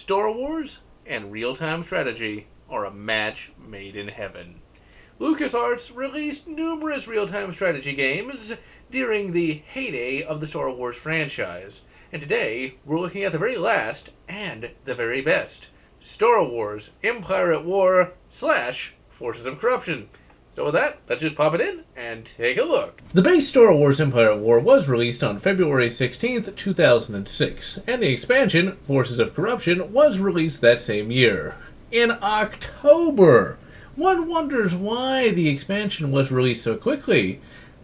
Star Wars and real-time strategy are a match made in heaven. LucasArts released numerous real-time strategy games during the heyday of the Star Wars franchise, and today we're looking at the very last and the very best, Star Wars Empire at War / Forces of Corruption. So with that, let's just pop it in and take a look. The base Star Wars Empire at War was released on February 16th, 2006, and the expansion, Forces of Corruption, was released that same year. In October! One wonders why the expansion was released so quickly.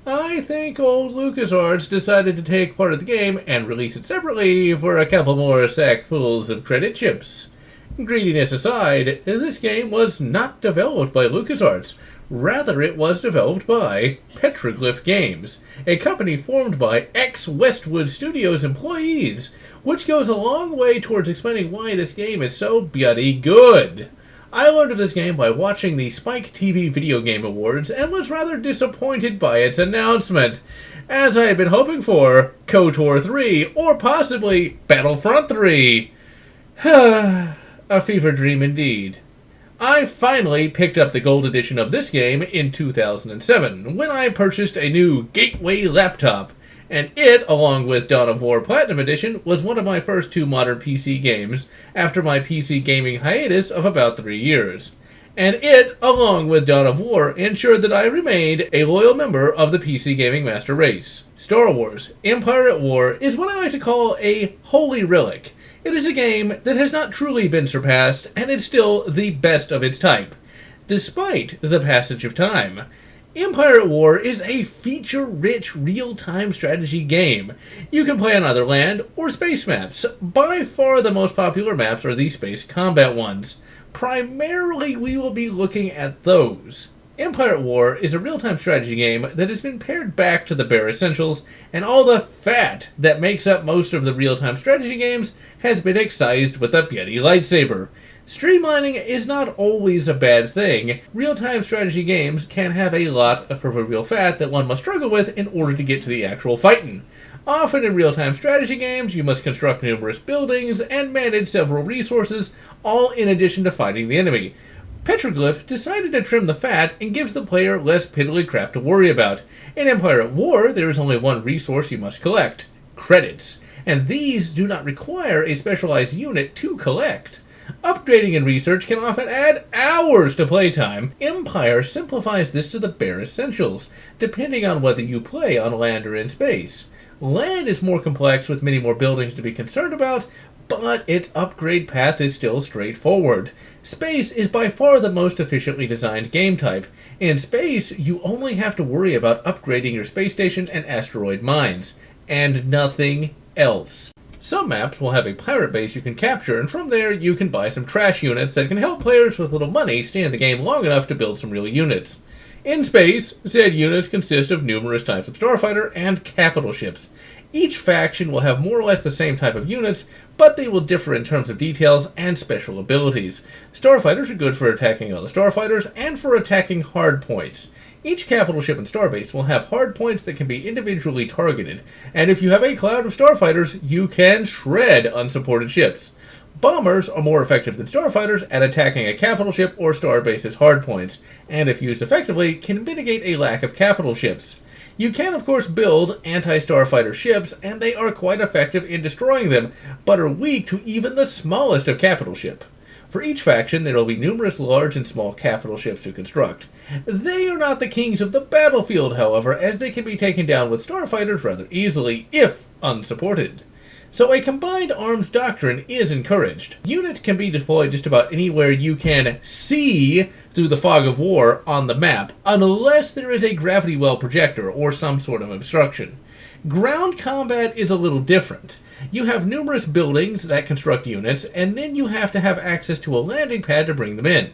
I think old LucasArts decided to take part of the game and release it separately for a couple more sackfuls of credit chips. Greediness aside, this game was not developed by LucasArts. Rather, it was developed by Petroglyph Games, a company formed by ex-Westwood Studios employees, which goes a long way towards explaining why this game is so bloody good. I learned of this game by watching the Spike TV Video Game Awards and was rather disappointed by its announcement, as I had been hoping for KOTOR 3 or possibly Battlefront 3. A fever dream indeed. I finally picked up the gold edition of this game in 2007 when I purchased a new Gateway laptop, and it, along with Dawn of War Platinum Edition, was one of my first two modern PC games after my PC gaming hiatus of about 3 years. And it, along with Dawn of War, ensured that I remained a loyal member of the PC gaming master race. Star Wars Empire at War is what I like to call a holy relic. It is a game that has not truly been surpassed, and it's still the best of its type, despite the passage of time. Empire at War is a feature-rich real-time strategy game. You can play on either land or space maps. By far the most popular maps are the space combat ones. Primarily, we will be looking at those. Empire at War is a real-time strategy game that has been pared back to the bare essentials, and all the fat that makes up most of the real-time strategy games has been excised with a bloody lightsaber. Streamlining is not always a bad thing. Real-time strategy games can have a lot of proverbial fat that one must struggle with in order to get to the actual fighting. Often in real-time strategy games, you must construct numerous buildings and manage several resources, all in addition to fighting the enemy. Petroglyph decided to trim the fat and gives the player less piddly crap to worry about. In Empire at War, there is only one resource you must collect: credits, and these do not require a specialized unit to collect. Upgrading and research can often add hours to playtime. Empire simplifies this to the bare essentials, depending on whether you play on land or in space. Land is more complex with many more buildings to be concerned about, but its upgrade path is still straightforward. Space is by far the most efficiently designed game type. In space, you only have to worry about upgrading your space station and asteroid mines, and nothing else. Some maps will have a pirate base you can capture, and from there you can buy some trash units that can help players with little money stay in the game long enough to build some real units. In space, said units consist of numerous types of starfighter and capital ships. Each faction will have more or less the same type of units, but they will differ in terms of details and special abilities. Starfighters are good for attacking other starfighters and for attacking hard points. Each capital ship and starbase will have hard points that can be individually targeted, and if you have a cloud of starfighters, you can shred unsupported ships. Bombers are more effective than starfighters at attacking a capital ship or starbase's hard points, and if used effectively, can mitigate a lack of capital ships. You can, of course, build anti-starfighter ships, and they are quite effective in destroying them, but are weak to even the smallest of capital ship. For each faction, there will be numerous large and small capital ships to construct. They are not the kings of the battlefield, however, as they can be taken down with starfighters rather easily, if unsupported. So a combined arms doctrine is encouraged. Units can be deployed just about anywhere you can see through the fog of war on the map, unless there is a gravity well projector or some sort of obstruction. Ground combat is a little different. You have numerous buildings that construct units, and then you have to have access to a landing pad to bring them in.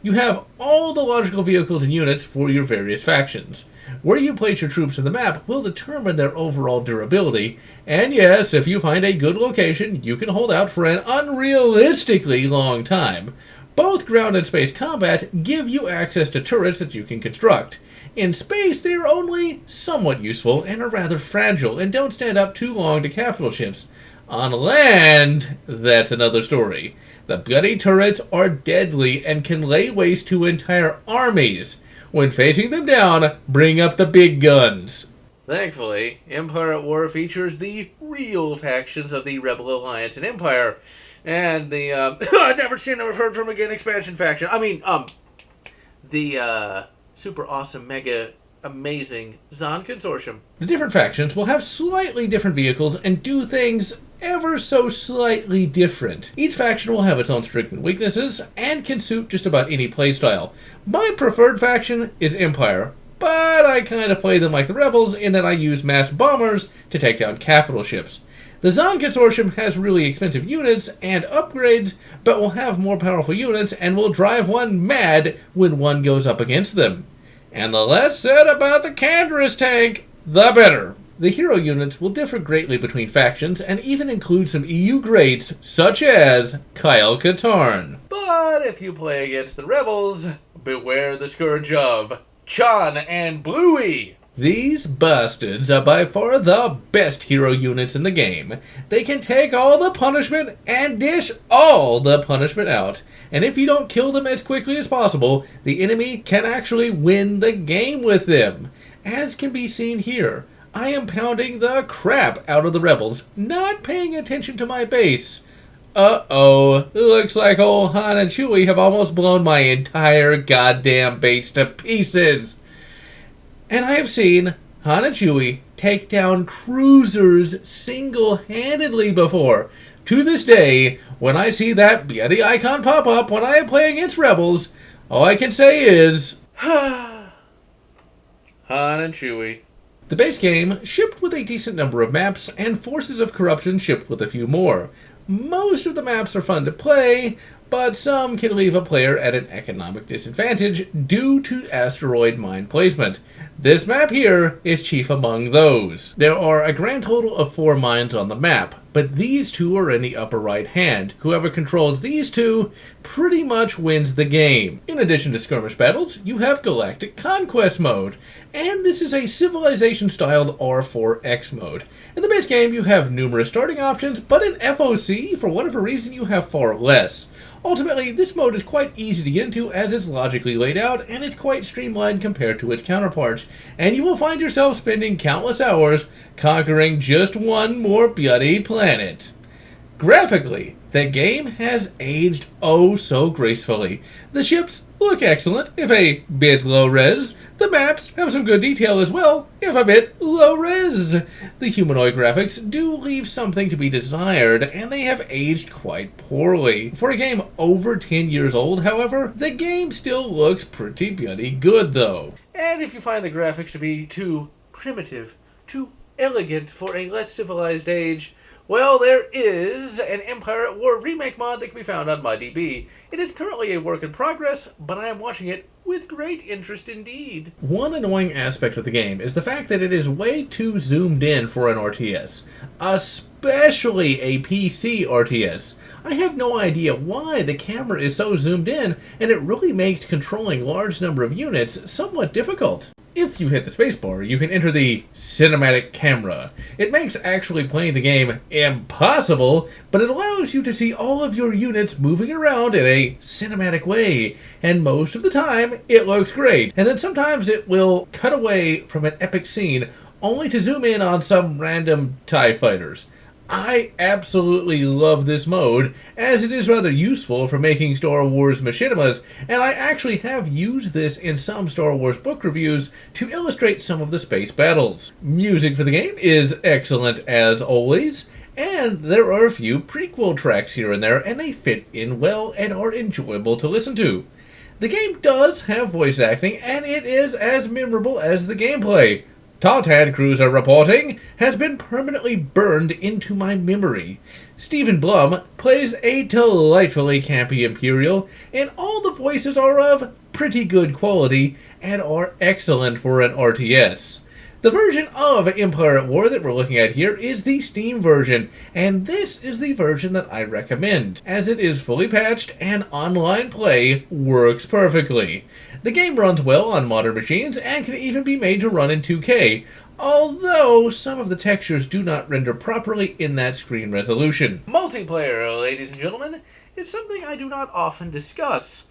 You have all the logical vehicles and units for your various factions. Where you place your troops on the map will determine their overall durability, and yes, if you find a good location, you can hold out for an unrealistically long time. Both ground and space combat give you access to turrets that you can construct. In space, they are only somewhat useful and are rather fragile and don't stand up too long to capital ships. On land, that's another story. The bloody turrets are deadly and can lay waste to entire armies. When facing them down, bring up the big guns. Thankfully, Empire at War features the real factions of the Rebel Alliance and Empire, and the I've never seen or heard from again expansion faction. The super awesome, mega amazing Zon Consortium. The different factions will have slightly different vehicles and do things ever so slightly different. Each faction will have its own strengths and weaknesses and can suit just about any playstyle. My preferred faction is Empire, but I kind of play them like the Rebels in that I use mass bombers to take down capital ships. The Zon Consortium has really expensive units and upgrades, but will have more powerful units and will drive one mad when one goes up against them. And the less said about the Canderous tank, the better. The hero units will differ greatly between factions and even include some EU greats, such as Kyle Katarn. But if you play against the Rebels, beware the scourge of Chan and Bluey. These bastards are by far the best hero units in the game. They can take all the punishment and dish all the punishment out. And if you don't kill them as quickly as possible, the enemy can actually win the game with them. As can be seen here, I am pounding the crap out of the Rebels, not paying attention to my base. Uh-oh, looks like old Han and Chewie have almost blown my entire goddamn base to pieces. And I have seen Han and Chewie take down cruisers single-handedly before. To this day, when I see that bloody icon pop up when I am playing against Rebels, all I can say is, Han and Chewie. The base game shipped with a decent number of maps, and Forces of Corruption shipped with a few more. Most of the maps are fun to play, but some can leave a player at an economic disadvantage due to asteroid mine placement. This map here is chief among those. There are a grand total of 4 mines on the map, but these 2 are in the upper right hand. Whoever controls these 2 pretty much wins the game. In addition to skirmish battles, you have Galactic Conquest mode, and this is a civilization-styled R4X mode. In the base game, you have numerous starting options, but in FOC, for whatever reason, you have far less. Ultimately, this mode is quite easy to get into as it's logically laid out, and it's quite streamlined compared to its counterparts, and you will find yourself spending countless hours conquering just one more bloody planet. Graphically, the game has aged oh so gracefully. The ships look excellent, if a bit low res. The maps have some good detail as well, if a bit low res. The humanoid graphics do leave something to be desired, and they have aged quite poorly. For a game over 10 years old, however, the game still looks pretty bloody good though. And if you find the graphics to be too primitive, too elegant for a less civilized age, well, there is an Empire at War remake mod that can be found on MyDB. It is currently a work in progress, but I am watching it with great interest indeed. One annoying aspect of the game is the fact that it is way too zoomed in for an RTS, especially a PC RTS. I have no idea why the camera is so zoomed in, and it really makes controlling a large number of units somewhat difficult. If you hit the spacebar, you can enter the cinematic camera. It makes actually playing the game impossible, but it allows you to see all of your units moving around in a cinematic way, and most of the time, it looks great. And then sometimes it will cut away from an epic scene, only to zoom in on some random TIE fighters. I absolutely love this mode, as it is rather useful for making Star Wars machinimas, and I actually have used this in some Star Wars book reviews to illustrate some of the space battles. Music for the game is excellent as always, and there are a few prequel tracks here and there, and they fit in well and are enjoyable to listen to. The game does have voice acting, and it is as memorable as the gameplay. Tartan Cruiser reporting has been permanently burned into my memory. Stephen Blum plays a delightfully campy Imperial, and all the voices are of pretty good quality and are excellent for an RTS. The version of Empire at War that we're looking at here is the Steam version, and this is the version that I recommend, as it is fully patched and online play works perfectly. The game runs well on modern machines and can even be made to run in 2K, although some of the textures do not render properly in that screen resolution. Multiplayer, ladies and gentlemen, is something I do not often discuss,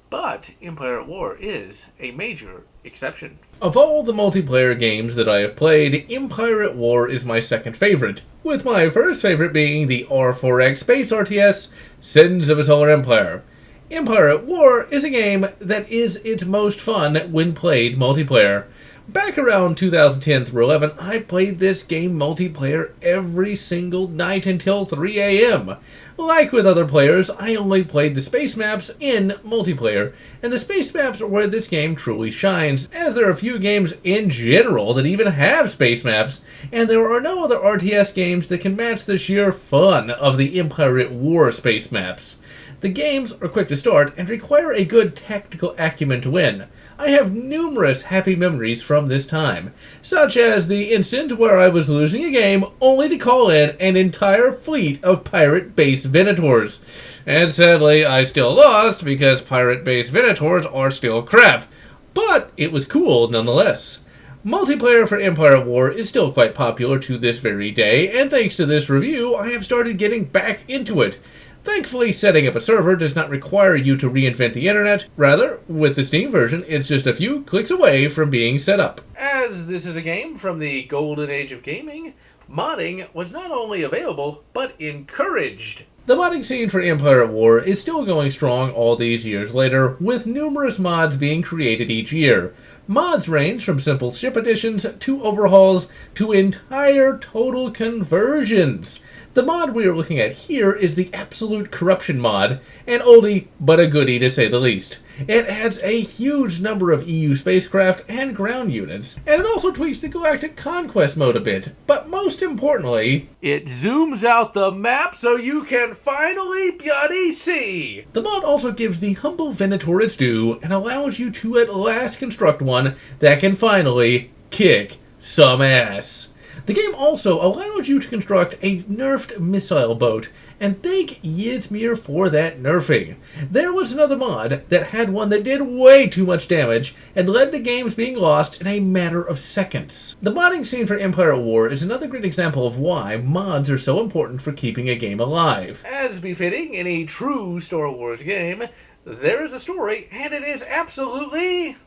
but Empire at War is a major exception. Of all the multiplayer games that I have played, Empire at War is my second favorite, with my first favorite being the R4X Space RTS, Sins of a Solar Empire. Empire at War is a game that is its most fun when played multiplayer. Back around 2010 through 11, I played this game multiplayer every single night until 3 a.m. Like with other players, I only played the space maps in multiplayer, and the space maps are where this game truly shines, as there are few games in general that even have space maps, and there are no other RTS games that can match the sheer fun of the Empire at War space maps. The games are quick to start and require a good tactical acumen to win. I have numerous happy memories from this time, such as the instant where I was losing a game only to call in an entire fleet of pirate base Venators. And sadly, I still lost because pirate base Venators are still crap. But it was cool nonetheless. Multiplayer for Empire at War is still quite popular to this very day, and thanks to this review, I have started getting back into it. Thankfully, setting up a server does not require you to reinvent the internet. Rather, with the Steam version, it's just a few clicks away from being set up. As this is a game from the golden age of gaming, modding was not only available, but encouraged. The modding scene for Empire at War is still going strong all these years later, with numerous mods being created each year. Mods range from simple ship additions to overhauls to entire total conversions. The mod we are looking at here is the Absolute Corruption mod, an oldie but a goodie to say the least. It adds a huge number of EU spacecraft and ground units, and it also tweaks the Galactic Conquest mode a bit, but most importantly, it zooms out the map so you can finally bloody see! The mod also gives the humble Venator its due and allows you to at last construct one that can finally kick some ass. The game also allows you to construct a nerfed missile boat, and thank Yzmir for that nerfing. There was another mod that had one that did way too much damage and led to games being lost in a matter of seconds. The modding scene for Empire at War is another great example of why mods are so important for keeping a game alive. As befitting any true Star Wars game, there is a story, and it is absolutely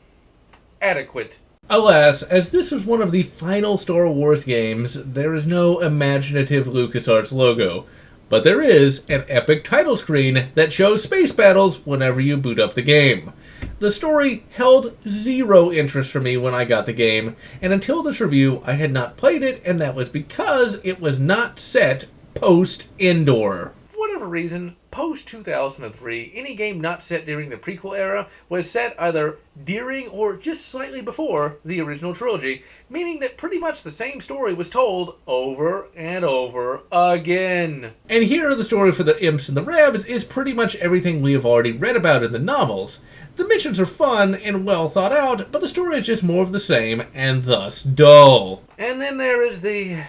adequate. Alas, as this was one of the final Star Wars games, there is no imaginative LucasArts logo, but there is an epic title screen that shows space battles whenever you boot up the game. The story held zero interest for me when I got the game, and until this review I had not played it, and that was because it was not set post-Endor. For whatever reason, post-2003, any game not set during the prequel era was set either during or just slightly before the original trilogy, meaning that pretty much the same story was told over and over again. And here the story for the Imps and the Revs is pretty much everything we have already read about in the novels. The missions are fun and well thought out, but the story is just more of the same and thus dull. And then there is the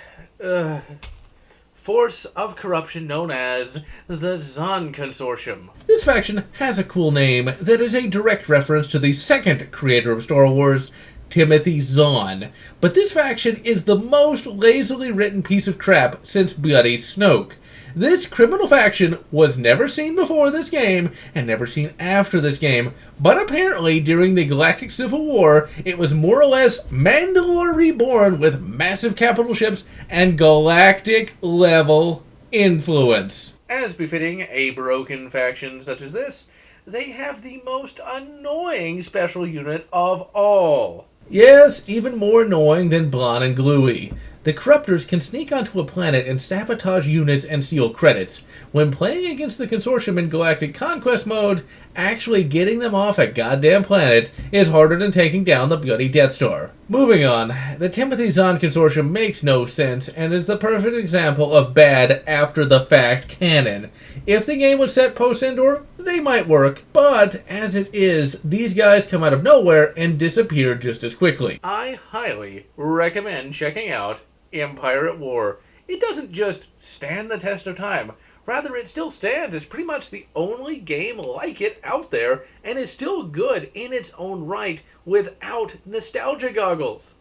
force of corruption known as the Zahn Consortium. This faction has a cool name that is a direct reference to the second creator of Star Wars, Timothy Zahn. But this faction is the most lazily written piece of crap since Bloody Snoke. This criminal faction was never seen before this game, and never seen after this game, but apparently during the Galactic Civil War, it was more or less Mandalore reborn with massive capital ships and galactic-level influence. As befitting a broken faction such as this, they have the most annoying special unit of all. Yes, even more annoying than Blonde and Gluey. The Corruptors can sneak onto a planet and sabotage units and steal credits. When playing against the Consortium in Galactic Conquest mode, actually getting them off a goddamn planet is harder than taking down the bloody Death Star. Moving on, the Timothy Zahn Consortium makes no sense and is the perfect example of bad after-the-fact canon. If the game was set post-Endor, they might work, but as it is, these guys come out of nowhere and disappear just as quickly. I highly recommend checking out Empire at War. It doesn't just stand the test of time. Rather, it still stands as pretty much the only game like it out there, and is still good in its own right without nostalgia goggles.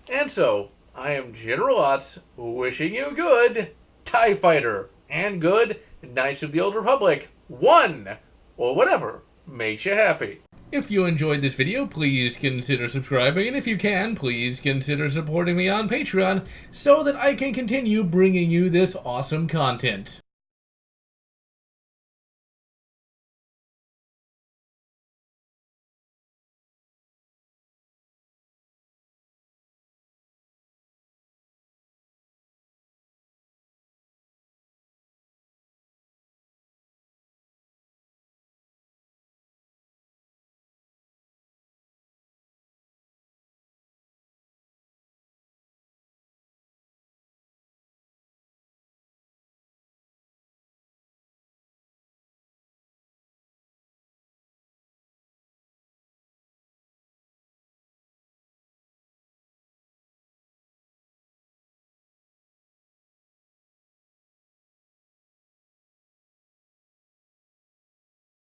And so, I am GeneralLotz, wishing you good TIE Fighter and good Knights of the Old Republic 1, or whatever makes you happy. If you enjoyed this video, please consider subscribing, and if you can, please consider supporting me on Patreon so that I can continue bringing you this awesome content.